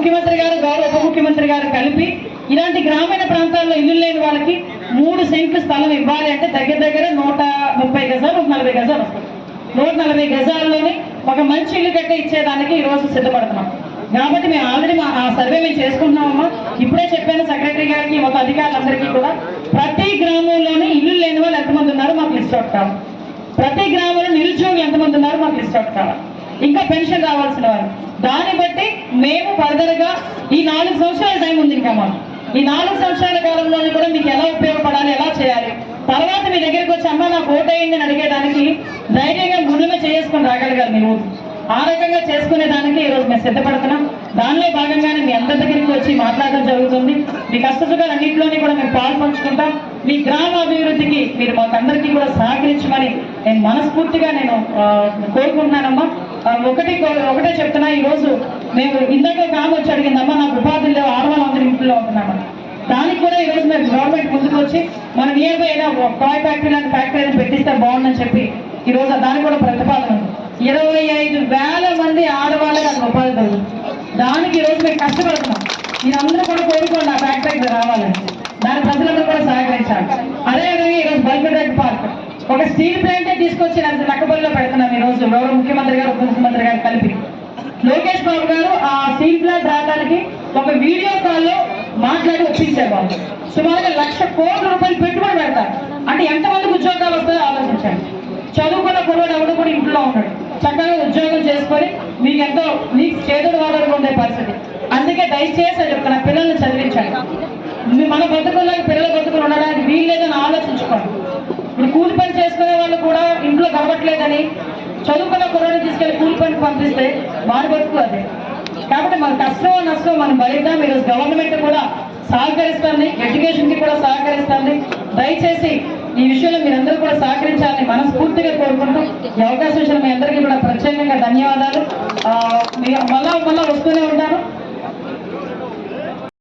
ముఖ్యమంత్రి గారు గౌరవ ఉప ముఖ్యమంత్రి గారు కలిపి ఇలాంటి గ్రామీణ ప్రాంతాల్లో ఇల్లు లేని వాళ్ళకి 3 సెంట్లు స్థలం ఇవ్వాలి అంటే దగ్గర దగ్గర 130 గజాలు 140 గజాలు వస్తుంది. 140 గజాల్లోనే ఒక మంచి ఇల్లు కట్టి ఇచ్చేదానికి ఈరోజు సిద్ధపడుతున్నాం. కాబట్టి మేము ఆల్రెడీ ఆ సర్వే మేము చేసుకుంటున్నామమ్మా. ఇప్పుడే చెప్పాను సెక్రటరీ గారికి ఒక అధికారులందరికీ కూడా ప్రతి గ్రామంలోనే ఇల్లు లేని వాళ్ళు ఎంతమంది ఉన్నారో మాకు లిస్ట్ అవుట్ కావాలి. ప్రతి గ్రామంలో నిరుద్యోగులు ఎంతమంది ఉన్నారో మాకు లిస్ట్ అవుట్ కావాలి. ఇంకా పెన్షన్ రావాల్సిన వారు దాన్ని బట్టి మేము ఫర్దర్గా ఈ 4 సంవత్సరాల టైం ఉంది ఇంకా మాకు. ఈ 4 సంవత్సరాల కాలంలోనే కూడా మీకు ఎలా ఉపయోగపడాలి, ఎలా చేయాలి, తర్వాత మీ దగ్గరికి వచ్చి అమ్మ నాకు ఓటు అయ్యింది అని అడిగేదానికి ధైర్యంగా గుండెమే చేసుకొని రాగలగాలి మీరు. ఆ రకంగా చేసుకునే దానికి ఈరోజు మేము సిద్ధపడుతున్నాం. దానిలో భాగంగానే మీ అందరి దగ్గరికి వచ్చి మాట్లాడడం జరుగుతుంది. మీ కష్టసుఖాలు అన్నింటిలోని కూడా మేము పాల్పంచుకుంటాం. మీ గ్రామ అభివృద్ధికి మీరు మాకు అందరికీ కూడా సహకరించమని నేను మనస్ఫూర్తిగా కోరుకుంటున్నానమ్మా. ఒకటే చెప్తున్నా, ఈరోజు మేము ఇందాక ఒక ఆమె వచ్చి అడిగిందమ్మా నాకు ఉపాధులు లేవు, 600 ఇంట్లో ఉంటున్నామని. దానికి కూడా ఈరోజు మేము గవర్నమెంట్ ముందుకు వచ్చి మన నియర్ బై ఏదో టాయ్ ఫ్యాక్టరీ లాంటి ఫ్యాక్టరీ ఏదైనా పెట్టిస్తే బాగుందని చెప్పి ఈరోజు దానికి కూడా ప్రతిపాదన ఉంది. 25,000 మంది ఆడవాళ్ళకి అది ఉపాధి దొరుకుతుంది. దానికి ఈరోజు మేము కష్టపడుతున్నాం. మీరందరూ కూడా కోరుకోండి ఆ ఫ్యాక్టరీకి రావాలని. దాని ప్రజలందరూ కూడా సహకరించాలి. అదేవిధంగా ఈరోజు బల్బిరెడ్డి పార్క్ ఒక స్టీల్ ప్లాంటే తీసుకొచ్చి నక్కబల్లిలో పెడుతున్నాం. ఈరోజు గౌరవ ముఖ్యమంత్రి గారు ఉప ముఖ్యమంత్రి గారు కలిపి లోకేష్ బాబు గారు ఆ స్టీల్ ప్లాంట్ రావడానికి ఒక వీడియో కాల్లో మాట్లాడి ఒప్పించారు. వాళ్ళు సుమారుగా 1,00,000 కోట్ల రూపాయలు పెట్టుబడి పెడతారు. అంటే ఎంతమందికి ఉద్యోగాలు వస్తాయో ఆలోచించండి. చదువుకున్న కుర్రోడు ఎవడు కూడా ఇంట్లో ఉన్నాడు, చక్కగా ఉద్యోగం చేసుకొని మీకు చేతుడు వాడకుండా ఉండే పరిస్థితి. అందుకే దయచేసి చెప్తున్నా, పిల్లల్ని చదివించండి. మన బతుకుల్లో పిల్లల బతుకులు ఉండడానికి వీలు లేదని ఆలోచించుకోండి. ఇప్పుడు కూలి పని చేసుకునే వాళ్ళు కూడా ఇంట్లో గడవట్లేదని చదువుకున్న కుర్రోడిని తీసుకెళ్లి కూలి పనికి పంపిస్తే వారి బతుకు అదే. కాబట్టి మన కష్టం నష్టం మనం భరిద్దాం. ఈరోజు గవర్నమెంట్ కూడా సహకరిస్తుంది, ఎడ్యుకేషన్కి కూడా సహకరిస్తుంది. దయచేసి ఈ విషయంలో మీరందరూ కూడా సహకరించాలని మనస్ఫూర్తిగా కోరుకుంటూ ఈ అవకాశం ఇచ్చిన మీ అందరికీ కూడా ప్రత్యేకంగా ధన్యవాదాలు. మళ్ళా వస్తూనే ఉంటాను.